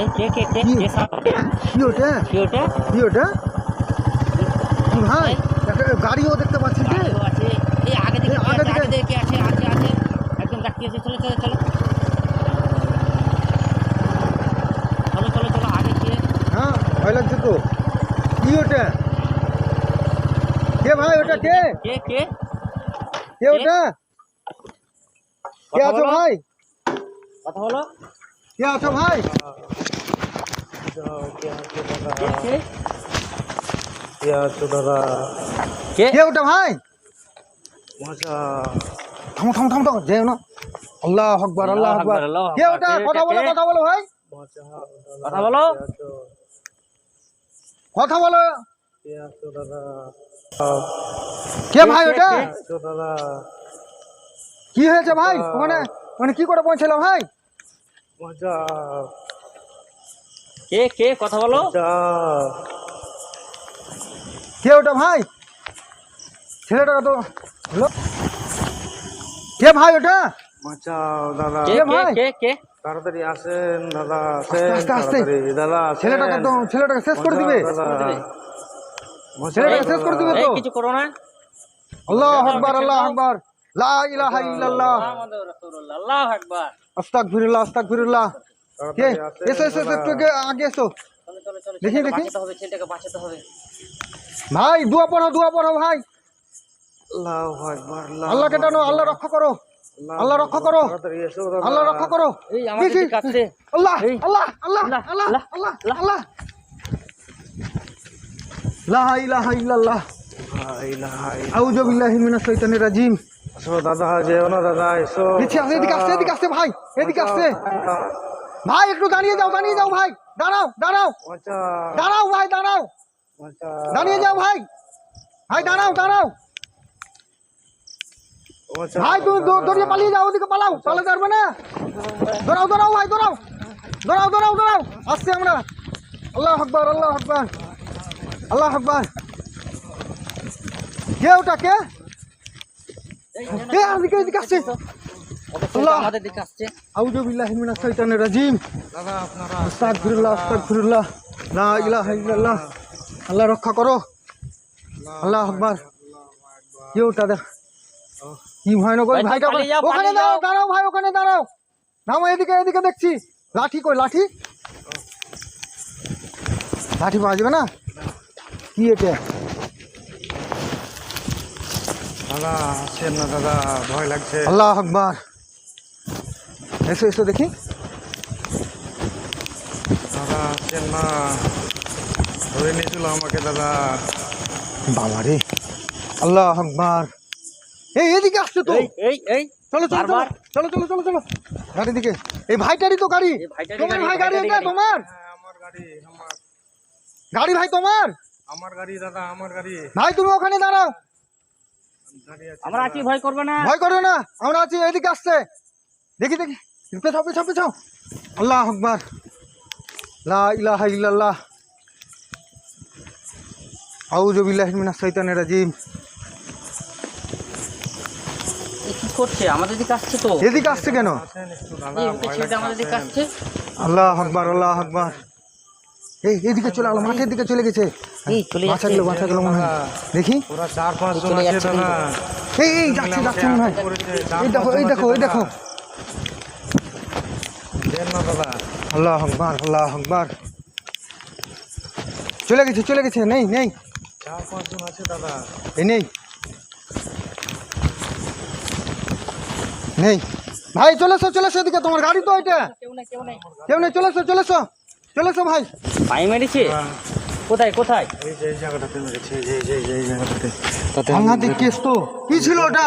এই কে কে কে কে সামনে কি ওটা কি ওটা কি ওটা কি ভাই একটা গাড়িও দেখতে পাচ্ছি যে গাড়িও আছে এই আগে দিকে আগে দিকে। আগে দিকে আছে আছে আছে একদম ডাকিয়ে আছে চলো চলো চলো চলো চলো চলো আগে গিয়ে হ্যাঁ ভয় লাগছে তো কি ওটা কে ভাই ওটা কে কে কে কে ওটা কে কথা আছো বলো। ভাই কথা বলো কে আছো ভাই কে কে কে ওটা ভাই থামো থামো থামো থামো যেও না আল্লাহ আকবার আল্লাহ আকবার আল্লাহু কে ওটা আকবার। কথা বলো ভাই কথা বলো কথা বলো কে ভাই ওটা কি হয়েছে ভাই ওখানে মানে কি করে পৌঁছাল ভাই কে কে কথা বলো কে ওটা ভাই ছেলেটা তো হলো কে ভাই ওটা বাঁচাও দাদা কে কে ভাই? কে কে তাড়াতাড়ি আসেন দাদা আস্তে আসেন আস্তে আস্তে তাড়াতাড়ি দাদা আসেন। ছেলেটাকে শেষ করে দিবে বাঁচাও দাদা। ছেলেটাকে শেষ করে দিবে এই তো কিছু করো না আল্লাহ আকবার আল্লাহ আকবার লা ইলাহা ইল্লাল্লাহ মুহাম্মাদুর রাসূলুল্লাহ আল্লাহু আকবার আস্তাগফিরুল্লাহ আস্তাগফিরুল্লাহ কে তাড়াতাড়ি আসেন এসো এসো এসো, একটু আগে এসো চলো চলো চলো দেখি, ছেলেটাকে দেখি। বাঁচাতে হবে ছেলেটাকে বাঁচাতে হবে ভাই দোয়া পড়ো ভাই আল্লাহু আকবার আল্লাহকে টানো আল্লাহ রক্ষা করো আল্লাহ রক্ষা করো তাড়াতাড়ি এসো দাদা আল্লাহ রক্ষা করো এই আমাদের দেখি। দিকে আসছে আল্লাহ এই। আল্লাহ আল্লাহ আল্লাহ, আল্লাহ আল্লাহ, আল্লাহ আল্লাহ লা ইলাহা ইল্লাল্লাহ লা ইলাহা ইল্লাল্লাহ। আউযু বিল্লাহি মিনাশ শাইতানির রাজিম এসো দাদা যেও না দাদা এসো পিছে আসে এদিকে আসছে ভাই এদিকে আসছে ভাই একটু দাঁড়িয়ে যাও ভাই দাঁড়াও বাঁচাও দাঁড়াও ভাই দাঁড়াও বাঁচাও দাঁড়িয়ে যাও ভাই দাঁড়াও বাঁচাও ভাই তুমি দৌড়িয়ে পালিয়ে যাও ওদিকে পালাতে পারবে না দৌড়াও ভাই দৌড়াও আসছে আমরা আল্লাহ আকবার আল্লাহ আকবার কে ওটা কে এদিকে আসছে আল্লাহ। আমাদের দিকে আসছে আউযু বিল্লাহি মিনাশ শাইতানির রাজিম দাদা আপনারা আস্তাগফিরুল্লাহ লা ইলাহা ইল্লাল্লাহ আল্লাহ রক্ষা করো আল্লাহ আকবার কে ওটা দেখ কি ভয়ানক ওই ভাই, ভাইটা পালিয়ে যাও, ওখানে পালিয়ে যাও। দাঁড়াও ভাই ওখানে দাঁড়াও এদিকে দেখছি লাঠি পাওয়া যাবে না কি এটা দাদা আসেন না দাদা ভয় লাগছে আল্লাহ আকবার এসো দেখি দাদা আসেন না ধরে নিয়েছিল আমাকে দাদা বাবা রে আল্লাহ আকবার এদিকে আসছে তো এই এই চলো বারবার। গাড়ির দিকে এই ভাইটারই তো গাড়ি এই ভাইটারই তোমার গাড়ি, ভাই গাড়ি ভাইটারই এটা গাড়ি। তোমার হ্যাঁ আমার গাড়ি গাড়ি ভাই তোমার আমার গাড়ি দাদা আমার গাড়ি ভাই তুমি ওখানে দাঁড়াও গাড়ি আছে আমরা কি ভয় করবে না ভয় করো না আমরা আছি এদিকে আসছে দেখি পেছাও আল্লাহ আকবার লা ইলাহা ইল্লাল্লাহ আউযু বিল্লাহি মিনাশ শাইতানির রাজিম এ কি করছে আমাদের দিকে আসছে তো এদিকে আসছে কেন আসেন একটু দাদা এই ভয় ছেলেটা আমাদের দিকে লাগছে আসছে আল্লাহ আকবার এইদিকে চলে আলো মাঠের দিকে চলে গেছে এই চলে যাচ্ছে বাঁচা গেল মনে হয় দেখি ওরা 4-5 জন চলে আছে যাচ্ছে দাদা এই যাচ্ছে মনে হয় এই দেখো দেন না দাদা আল্লাহ আকবার চলে গেছে নেই 4-5 জন আছে দাদা এই নেই ভাই চলে এসো এদিকে তোমার গাড়ি তো এটা কেউ নাই কেউ নেই চলে এসো ভাই পাই মেরেছে কোথায় এই যে এই জায়গাটাতে মেরেছে এই জায়গাটাতে তাতে সাংঘাতিক কেস তো কি ছিল ওটা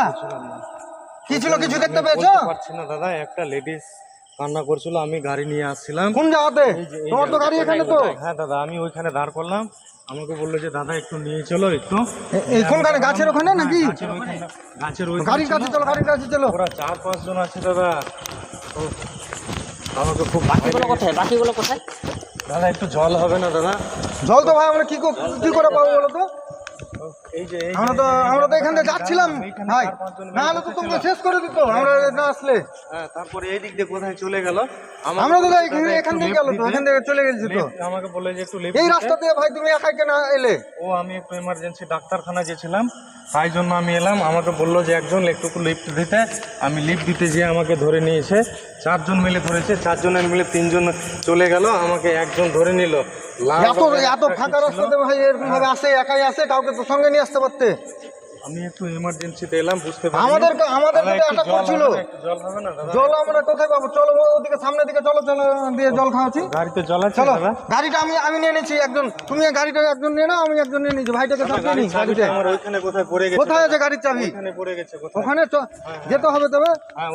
কিছু দেখতে পেয়েছো বলতে পারছি না দাদা একটা লেডিস কান্না করছিল আমি গাড়ি নিয়ে আসছিলাম কোন জায়গাতে এই তোমার তো গাড়ি এখানে তো হ্যাঁ দাদা আমি ওইখানে দাঁড় করলাম আমাকে বললো যে দাদা একটু নিয়ে চলো একটু এই কোনখানে গাছের ওখানে নাকি গাছের ওই গাড়ির কাছে চলো ওরা 4-5 জন আছে দাদা ও, আমাকে খুব বাকিগুলো কোথায় দাদা একটু জল হবে না দাদা জল তো ভাই আমরা কি করে পাবো বলো তো আমরা তো এখান থেকে যাচ্ছিলাম ভাই, না হলে তো তোমাকে শেষ করে দিত আমরা না আসলে। হ্যাঁ, তারপরে এই দিক দিয়ে কোথায় চলে গেল আমরা তো এখান থেকে গেল তো, এখান থেকে চলে গেছি তো। আমাকে বলে যে একটু লিফট এই রাস্তা দিয়ে ভাই তুমি একাই কেন এলে? আমি একটু এমার্জেন্সি ডাক্তারখানা গেছিলাম, তাই জন্য আমি এলাম। আমাকে বললো যে একজন একটু লিফট দিতে, আমি লিফট দিতে যেয়ে আমাকে ধরে নিয়েছে। 4 জন মিলে ধরেছে, 4 জনের মিলে 3 জন চলে গেল, আমাকে একজন ধরে নিল। এত ফাঁকা রাস্তাতে ভাই এরকম ভাবে আসে, একাই আসে, কাউকে তো সঙ্গে নিয়ে আসতে পারতে। আমি একটু এমার্জেন্সিতে এলাম, বুঝতে পারি আমাদের অ্যাটাক করছিল। জল হবে না দাদা? জল আমরা কোথায় পাবো? চলো ওদিকে সামনের দিকে চলো, চলো দিয়ে জল খাওয়াচ্ছি। গাড়িতে জল আছে চলো দাদা? গাড়িটা আমি নিয়ে নিচ্ছি একজন, তুমি গাড়িটা একজন নিয়ে নাও, আমি একজন নিয়ে নিচ্ছি। ভাইটাকে চাপিয়ে নিই গাড়িতে। আমার ওইখানে কোথায় পড়ে গেছে? কোথায় আছে গাড়ির চাবি? ওখানে পড়ে গেছে কোথায়? ওখানে যেতে হবে তবে।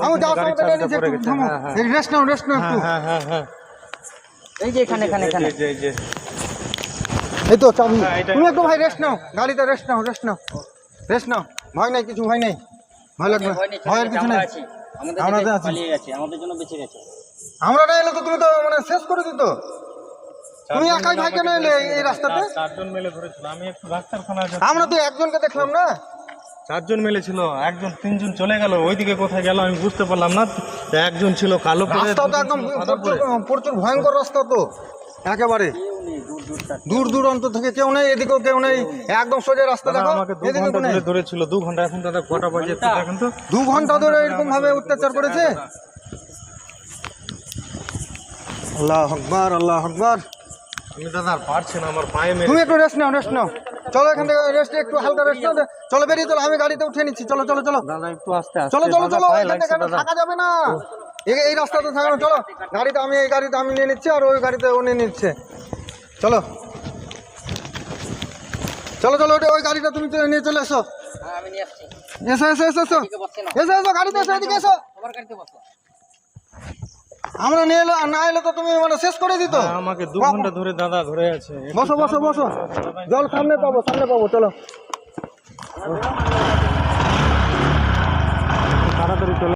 আমি যাওয়ার সময় নিয়ে নিচ্ছি, একটু থামো, রেস্ট নাও একটু। হ্যাঁ, এই যে এখানে এখানে এখানে এই যে এই তো চাবি। হ্যাঁ, এটাই। তুমি একটু ভাই রেস্ট নাও, গাড়িতে রেস্ট নাও। ভয় নাই কিছু, ভয় নেই, ভয় লাগবে, ভয় নেই, ভয়ের কিছু নেই। আমাদের আমরা দিকে তো আছি। পালিয়ে গেছে, আমাদের জন্য বেঁচে গেছে। আমরা না এলে তো তুমি তো মানে শেষ করে দিত। তুমি একাই ভাই কেন এলে এই রাস্তাতে? 4 জন মিলে ধরেছিল, আমি একটু ডাক্তারখানায় আমরা তো একজনকে দেখলাম না। 4 জন মিলে ছিল, 3 জন চলে গেল, ওইদিকে কোথায় গেল আমি বুঝতে পারলাম না। একজন ছিল কালো পরে, রাস্তা তো একদম প্রচুর ভয়ঙ্কর রাস্তা তো, একেবারে দূর দূরান্ত থেকে কেউ নেই, এদিকেও কেউ নেই, একদম সোজা রাস্তা দেখো। আমাকে 2 এদিকে ঘন্টা কেউ নেই। ধরে ধরেছিল, 2 ঘন্টা। এখন দাদা কটা বাজে একটু দেখেন তো? 2 ঘন্টা ধরে এরকম ভাবে অত্যাচার করেছে। আল্লাহ আকবার, আল্লাহ আকবার। আমি দাদা আর পারছি না, আমার পায়ে তুমি একটু রেস্ট নাও। চলো এখান থেকে একটু হালকা রেস্ট নাও। চলো বেরিয়ে চলো, আমি গাড়িতে উঠে নিচ্ছি। চলো দাদা একটু আস্তে চলো দাদা, পায়ে এখান লাগছে থেকে দাদা। থাকা যাবে না, এই রাস্তাতে থাকা না। চলো গাড়িতে, এই গাড়িতে আমি নিয়ে নিচ্ছি, আর ওই গাড়িতে ও নিয়ে নিচ্ছে। চলো ওই গাড়িটা তুমি নিয়ে চলে এসো। হ্যাঁ, আমি নিয়ে আসছি। এসো গাড়িতে এসো, এদিকে এসো। তোমার গাড়িতে বসো। আমরা নিয়ে এলো, না এলে তো তুমি মানে শেষ করে দিত। আমাকে 2 ঘন্টা ধরে দাদা ধরে আছে। বসো। জল সামনে পাবো, চলো। তাড়াতাড়ি চলে